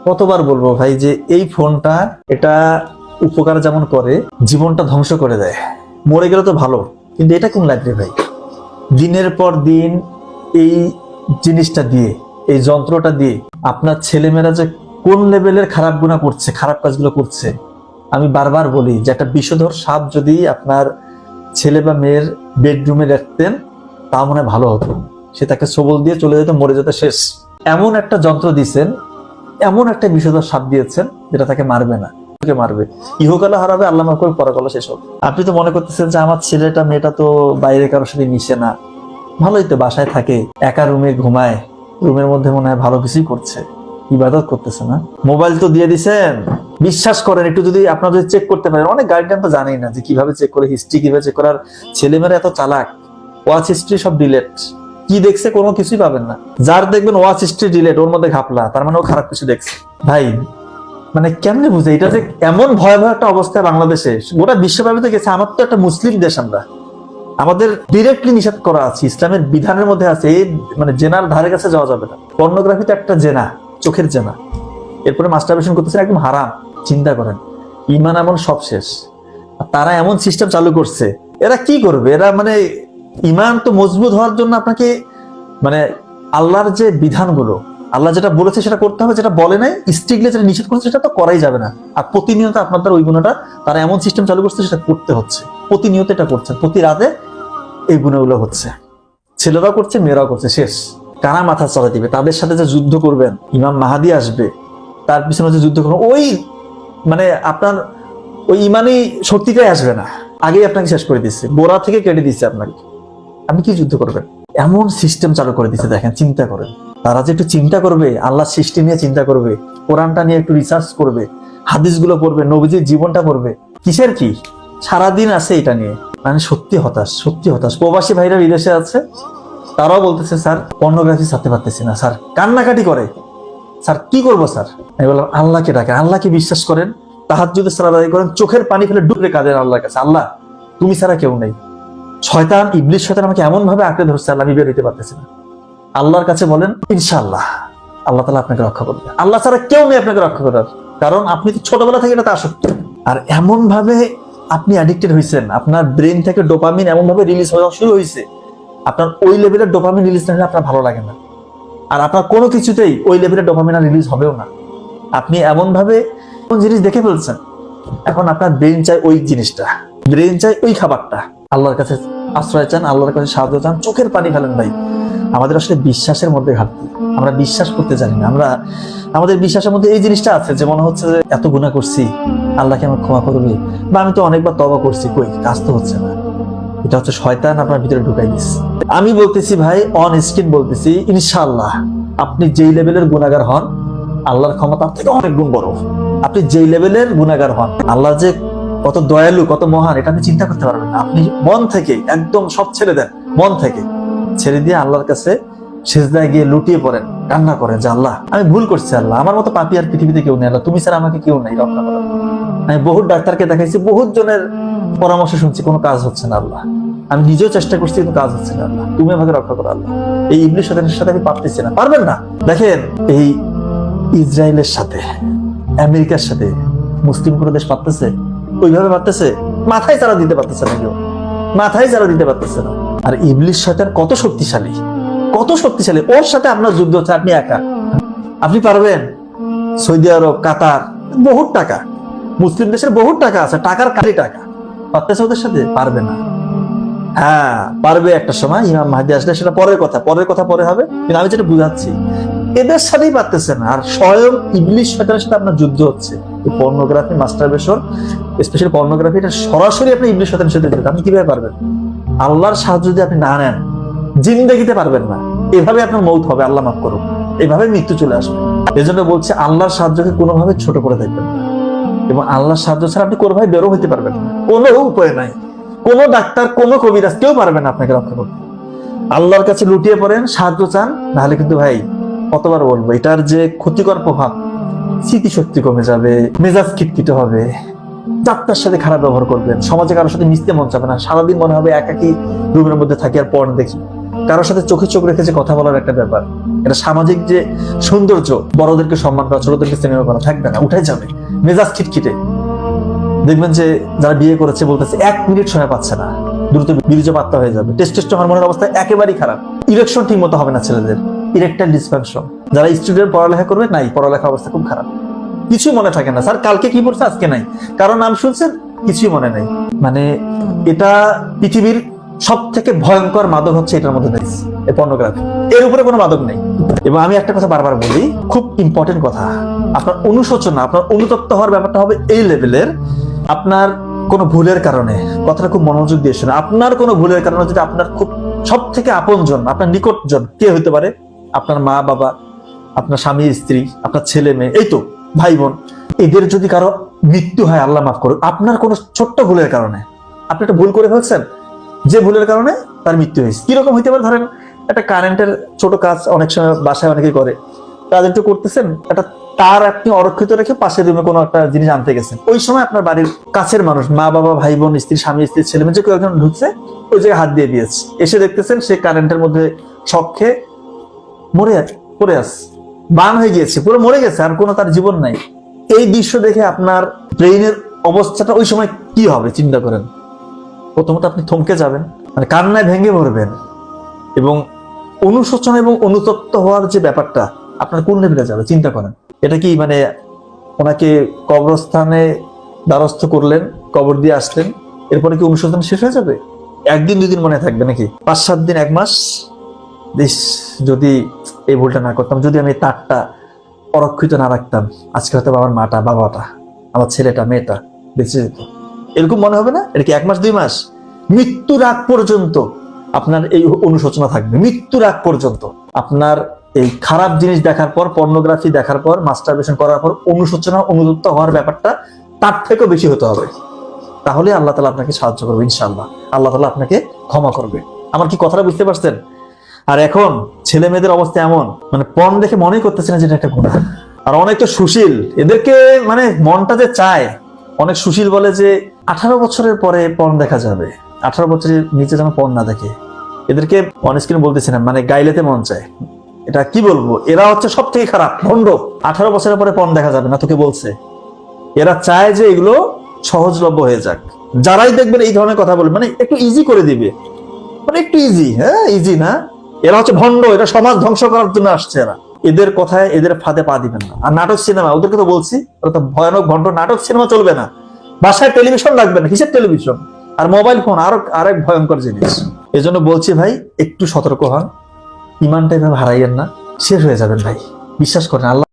কতবার বলবো ভাই যে এই ফোনটা এটা উপকার যেমন করে জীবনটা ধ্বংস করে দেয়। মরে গেলে তো ভালো, কিন্তু এটা কোন লাগবে ভাই? দিনের পর দিন এই জিনিসটা দিয়ে, এই যন্ত্রটা দিয়ে আপনার ছেলেমেয়েরা যে কোন লেভেলের খারাপ গুণা করছে, খারাপ কাজগুলো করছে। আমি বারবার বলি যে একটা বিষধর সাপ যদি আপনার ছেলে বা মেয়ের বেডরুমে রাখতেন তা মনে হয় ভালো হতো। সে তাকে সবল দিয়ে চলে যেত, মরে যেত, শেষ। এমন একটা যন্ত্র দিয়েছেন, এমন একটা বিষধর সাপ দিয়েছেন যেটা তাকে মারবে না, মারবে ইহকালে হারাবে, আল্লাহ মাফ করুক, পরকালে শেষ হবে। আপনি তো মনে করতেছেন যে আমার ছেলেটা মেয়েটা তো বাইরে কারোর সাথে মিশে না, ভালোই তো, বাসায় থাকে, একা রুমে ঘুমায়, রুমের মধ্যে মনে হয় ভালো কিছুই করছে, ইবাদত করতেছে না। মোবাইল তো দিয়ে দিছেন, বিশ্বাস করেন, একটু যদি আপনারা যদি চেক করতে পারেন, অনেক গার্ডিয়ান তো জানেই না যে কিভাবে চেক করে, হিস্ট্রি কিভাবে চেক করার। ছেলেমেয়েরা এত চালাক, ওয়াচ হিস্ট্রি সব ডিলেট, কি দেখছে কোনো কিছুই পাবেন না। যার দেখবেন ওয়াচ হিস্ট্রি ডিলেট, ওর মধ্যে ঘাপলা, তার মানে ও খারাপ কিছু দেখছে। ভাই মানে কেমনে বুঝে এটা যে এমন ভয়াবহ একটা অবস্থা বাংলাদেশে, গোটা বিশ্বব্যাপী গেছে। আমার তো একটা মুসলিম দেশ, আমরা, আমাদের ডিরেক্টলি নিষেধ করা আছে, ইসলামের বিধানের মধ্যে আছে, এই মানে জেনার ধারে কাছে যাওয়া যাবে না। পর্নোগ্রাফি তো একটা জেনা, চোখের জেনা। এরপরে মাস্টারবেশন করতেছেন, একদম হারাম। চিন্তা করেন, ইমান এমন সব শেষ, তারা এমন সিস্টেম চালু করছে। এরা কি করবে? এরা মানে ইমান তো মজবুত হওয়ার জন্য আপনাকে মানে আল্লাহর যে বিধানগুলো, আল্লাহ যেটা বলেছে সেটা করতে হবে, যেটা বলে নাই স্ট্রিক্টলি যেটা নিষেধ করছে সেটা তো করাই যাবে না। আর প্রতিনিয়ত আপনাদের ওই গুণাটা তারা এমন সিস্টেম চালু করছে, সেটা করতে হচ্ছে, প্রতিনিয়ত এটা করছে, প্রতি রাতে এই গুণাগুলো হচ্ছে। ছেলেরাও করছে, মেয়েরাও করছে, শেষ। কারা মাথা চড়া দিবে? তাদের সাথে যে যুদ্ধ করবেন, ইমাম মাহাদি আসবে, তার পিছনে যে যুদ্ধ করবেন, ওই মানে আপনার ওই ইমানি শক্তিটাই আসবে না, আগেই আপনাকে শেষ করে দিচ্ছে, গোড়া থেকে কেটে দিচ্ছে আপনাকে। আপনি কি যুদ্ধ করবেন? এমন সিস্টেম চালু করে দিচ্ছে, দেখেন, চিন্তা করেন। তারা যে একটু চিন্তা করবে, আল্লাহ সৃষ্টি নিয়ে চিন্তা করবে, কোরআনটা নিয়ে একটু রিসার্চ করবে, হাদিসগুলো পড়বে, নবীজির জীবনটা পড়বে, কিসের কি সারাদিন আছে এটা নিয়ে। মানে সত্যি হতাশ, সত্যি হতাশ। প্রবাসী ভাইরা বিদেশে আছে, তারাও বলতেছে স্যার পর্নোগ্রাফি ছাড়তে পারতেছি না স্যার, কান্নাকাটি করে, স্যার কি করবো স্যার? আমি বললাম আল্লাহকে ডাকেন, আল্লাহকে বিশ্বাস করেন, তাহাজ্জুদের সালাত আদায় করেন, চোখের পানি ফেলে ডুবে কাঁদেন আল্লাহর কাছে, আল্লাহ তুমি ছাড়া কেউ নেই। শয়তান, ইবলিস শয়তান আমাকে এমন ভাবে আঁকড়ে ধরছে, আল্লাহ আমি বের হইতে পারতেছি না। আল্লাহর কাছে বলেন, ইনশাআল্লাহ আল্লাহ তাআলা আপনাকে রক্ষা করবে। আল্লাহ ছাড়া কেউ নেই আপনাকে রক্ষা করার, কারণ আপনি তো ছোটবেলা থেকে এটাতে আসক্ত। আর এমন ভাবে আপনি অ্যাডিক্টেড হয়েছেন, আপনার ব্রেন থেকে ডোপামিন এমন ভাবে রিলিজ হওয়া শুরু হয়েছে, আপনার ওই লেভেলের ডোপামিন রিলিজ না হলে আপনার ভালো লাগে না। আর আপনার কোনো কিছুতেই ওই লেভেলের ডোপামিন আর রিলিজ হবেও না। আপনি এমন ভাবে কোন জিনিস দেখে ফেলছেন, এখন আপনার ব্রেন চাই ওই জিনিসটা, ব্রেন চাই ওই খাবারটা। আল্লাহর কাছে আশ্রয় চান, আল্লাহর কাছে সাহায্য চান, চোখের পানি ফেলেন। ভাই আমাদের আসলে বিশ্বাসের মধ্যে ঘাটতি, আমরা বিশ্বাস করতে জানি না। আমরা আমাদের বিশ্বাসের মধ্যে এই জিনিসটা আছে যে মনে হচ্ছে যে এত গুনাহ করছি, আল্লাহকে আমার ক্ষমা করবে, বা আমি তো অনেকবার তওবা করছি, কই কাজ তো হচ্ছে না। এটা হচ্ছে শয়তান আপনার ভিতরে ঢুকাই দিচ্ছে। আমি বলতেছি ভাই, অন স্ক্রিন বলতেছি, ইনশাআল্লাহ আপনি যেই লেভেলের গুনাহগার হন, আল্লাহর ক্ষমতা থেকে অনেক গুণ বড়। আপনি যেই লেভেলের গুনাহগার হন, আল্লাহ যে কত দয়ালু, কত মহান, এটা আপনি চিন্তা করতে পারবেন না। আপনি মন থেকে একদম সব ছেড়ে দেন, মন থেকে ছেড়ে দিয়ে আল্লাহর কাছে সিজদায় গিয়ে লুটিয়ে পড়েন, কান্না করেন যে আল্লাহ আমি ভুল করছি, আল্লাহ আমার মতো পাপী আর পৃথিবীতে কেউ নেই, আল্লাহ তুমি ছাড়া আমাকে কেউ নেই, রক্ষা করো। আমি বহুত ডাক্তারকে দেখাইছি, বহুত জনের পরামর্শ শুনছি, কোনো কাজ হচ্ছে না আল্লাহ। আমি নিজেও চেষ্টা করছি, কিন্তু কাজ হচ্ছে না, আল্লাহ তুমি আমাকে রক্ষা করো আল্লাহ। এই ইবলিস শয়তানের সাথে আমি পারতেছি না। পারবেন না। দেখেন, এই ইসরায়েলের সাথে, আমেরিকার সাথে মুসলিম কোনো দেশ পারতেছে? ওইভাবে পারতেছে? মাথায় চারা দিতে পারতেছে না কেউ, মাথায় চারা দিতে পারতেছে না। আর ইবলিস শয়তান কত শক্তিশালী, কত শক্তিশালী। ওর সাথে আপনার যুদ্ধ হচ্ছে, আপনি একা। আপনি পারবেন? সৌদি আরব, কাতার, বহুত টাকা, মুসলিম দেশের বহুত টাকা আছে, টাকার কারি টাকা, পারতেছে ওদের সাথে? পারবে না। হ্যাঁ পারবে একটা সময়, ইমাম মাহদী আসলে, সেটা পরের কথা, পরের কথা পরে হবে। কিন্তু আমি যেটা বুঝাচ্ছি, এদের সাথেই পারতেছে না। আর স্বয়ং ইবলিস শয়তানের সাথে আপনার যুদ্ধ হচ্ছে। এই পর্নোগ্রাফি, মাস্টারবেশন, স্পেশালি পর্নোগ্রাফি, এটা সরাসরি আপনি ইবলিস শয়তানের সাথে যুদ্ধ। আপনি কিভাবে পারবেন? আল্লাহর সাহায্য যদি আপনি না নেন, জিন্দেগিতে পারবেন না। এভাবে আপনার মৌত হবে, আল্লাহ মাফ করুন, এভাবে মৃত্যু চলে আসবে। এজন্য বলছে আল্লাহর সাহায্যকে কোনোভাবে ছোট করে দেখবেন না, এবং আল্লাহর সাহায্য ছাড়া আপনি কোনোভাবে বেরো হইতে পারবেন না। কোনো উপায় নাই, কোনো ডাক্তার, কোনো কবিরাজ কেউ পারবে না আপনাকে রক্ষা করতে। আল্লাহর কাছে লুটিয়ে পড়েন, সাহায্য চান, নাহলে কিন্তু ভাই কতবার বলবো, এটার যে ক্ষতিকর প্রভাব, স্মৃতিশক্তি কমে যাবে, মেজাজ খিটখিটে হবে, যাত্রার সাথে খারাপ ব্যবহার করবেন, সমাজে কারোর সাথে মিশতে মন চাবে না, সারাদিন মনে হবে একাকি রুমের মধ্যে থাকি আর পর্ন দেখি। কারোর সাথে চোখে চোখ রেখে যে কথা বলার একটা ব্যাপার, এটা সামাজিক যে সৌন্দর্য, বড়দেরকে সম্মান করা, ছোটদেরকে স্নেহ করা থাকবে না, উঠে যাবে। মেজাজ খিটখিটে। দেখবেন যে যারা বিয়ে করেছে বলতেছে 1 মিনিট সময় পাচ্ছে না, দ্রুত বীর্যপাত হয়ে যাবে। টেস্টোস্টেরন হরমোনের অবস্থা একেবারেই খারাপ। ইরেকশন ঠিক মতো হবে না ছেলেদের, ইরেকটাইল ডিসফাংশন। যারা স্টুডেন্ট পড়ালেখা করবে, নাই, পড়ালেখা অবস্থা খুব খারাপ, কিছুই মনে থাকে না। স্যার কালকে কি পড়ছে আজকে নাই, কারণ নাম শুনছেন কিছুই মনে নাই। মানে এটা পৃথিবীর সব থেকে ভয়ঙ্কর মাদক হচ্ছে এটার মধ্যে দেখছি, এই পর্নোগ্রাফি। এর উপরে কোনো মাদক নেই। এবং আমি একটা কথা বারবার বলি, খুব ইম্পর্টেন্ট কথা, আপনার অনুশোচনা, আপনার অনুতপ্ত হওয়ার ব্যাপারটা হবে এই লেভেলের, আপনার কোনো ভুলের কারণে, কথাটা খুব মনোযোগ দিয়ে শোনা, আপনার কোনো ভুলের কারণে যদি আপনার খুব সব থেকে আপনজন, আপনার নিকটজন কে হইতে পারে, আপনার মা বাবা, আপনার স্বামী স্ত্রী, আপনার ছেলে মেয়ে, এই তো ভাই বোন, এদের যদি কারো মৃত্যু হয়, আল্লাহ মাফ করুন, আপনার কোনো ছোট্ট ভুলের কারণে, আপনি একটা ভুল করে ফেলছেন, যে ভুলের কারণে তার মৃত্যু হয়েছে। কিরকম হইতে পারে, ধরেন একটা কারেন্টের ছোট কাজ অনেক সময় বাসায় অনেকে করে, কাজ একটু করতেছেন, একটা তার আপনি অরক্ষিত রেখে পাশের রুমে কোনো একটা জিনিস আনতে গেছেন, ওই সময় আপনার বাড়ির কাছের মানুষ, মা বাবা, ভাই বোন, স্ত্রী, স্বামী স্ত্রী, ছেলে মেয়ে, যে কেউ একজন ঢুকছে, ওই জায়গায় হাত দিয়ে দিয়েছে, এসে দেখতেছেন সে কারেন্টের মধ্যে শক খেয়ে পড়ে আছে, বান হয়ে গিয়েছে, পুরো মরে গেছে, আর কোনো তার জীবন নাই। এই দৃশ্য দেখে আপনার ব্রেইনের অবস্থাটা ওই সময় কি হবে চিন্তা করেন। প্রথমত আপনি থমকে যাবেন, মানে কান্নায় ভেঙে পড়বেন, এবং অনুশোচনা এবং অনুতপ্ত হওয়ার যে ব্যাপারটা আপনার কোন লেভেলে যাবে চিন্তা করেন। এটা কি মানে ওনাকে কবরস্থানে দ্বারস্থ করলেন, কবর দিয়ে আসলেন, এরপরে কি অনুশোচনা শেষ হয়ে যাবে? 1 দিন 2 দিন মনে থাকবে নাকি? 5-7 দিন, 1 মাস, যদি এই ভুলটা না করতাম, যদি আমি তারটা অরক্ষিত না রাখতাম, আজকে হয়তো আমার মাটা, বাবাটা, আমার ছেলেটা, মেয়েটা বেঁচে যেত। এরকম মনে হবে না? এটা কি 1 মাস 2 মাস? মৃত্যুর আগ পর্যন্ত আপনার এই অনুশোচনা থাকবে। মৃত্যুর আগ পর্যন্ত আপনার এই খারাপ জিনিস দেখার পর, পর্নোগ্রাফি দেখার পর, মাস্টারবেশন করার পর অনুশোচনা, অনুতপ্ত হওয়ার ব্যাপারটা তার থেকেও বেশি হতে হবে। তাহলে আল্লাহ তাআলা আপনাকে সাহায্য করবে ইনশাআল্লাহ। আল্লাহ তাআলা আপনাকে ক্ষমা করবে। আমার কি কথাটা বুঝতে পারছেন? আর এখন ছেলে মেয়েদের অবস্থা এমন, মানে পর্ন দেখে মনেই করতেছে না যে এটা একটা গুনাহ। আর অনেক তো সুশীল, এদেরকে মানে মনটা যে চায়, অনেক সুশীল বলে যে 18 বছরের পরে পর্ন দেখা যাবে, 18 বছরের নিচে যেন পর্ন না দেখে। এদেরকে অনস্ক্রিন বলতেছিলাম, মানে গাইলেতে মন চায়। এটা কি বলবো, এরা হচ্ছে সব থেকে খারাপ ভণ্ড। 18 বছরের পরে পর্ন দেখা যাবে না, তোকে বলছে। এরা চায় যে এগুলো সহজলভ্য হয়ে যাক। যারাই দেখবেন এই ধরনের কথা বলবে, মানে একটু ইজি করে দিবে, মানে একটু ইজি, হ্যাঁ ইজি না, এরা হচ্ছে ভণ্ড, এটা সমাজ ধ্বংস করার জন্য আসছে। এরা, এদের কথায়, এদের ফাঁদে পা দিবেন না। আর নাটক সিনেমা, ওদেরকে তো বলছি, ওরা তো ভয়ানক ভণ্ড। নাটক সিনেমা চলবে না, বাসায় টেলিভিশন লাগবে না। কিসের টেলিভিশন? আর মোবাইল ফোন আরেক ভয়ঙ্কর জিনিস। এজন্য বলছি ভাই, একটু সতর্ক হন, ইমানটা এভাবে হারাইয়েন না, শেষ হয়ে যাবেন ভাই, বিশ্বাস করেন। আল্লাহ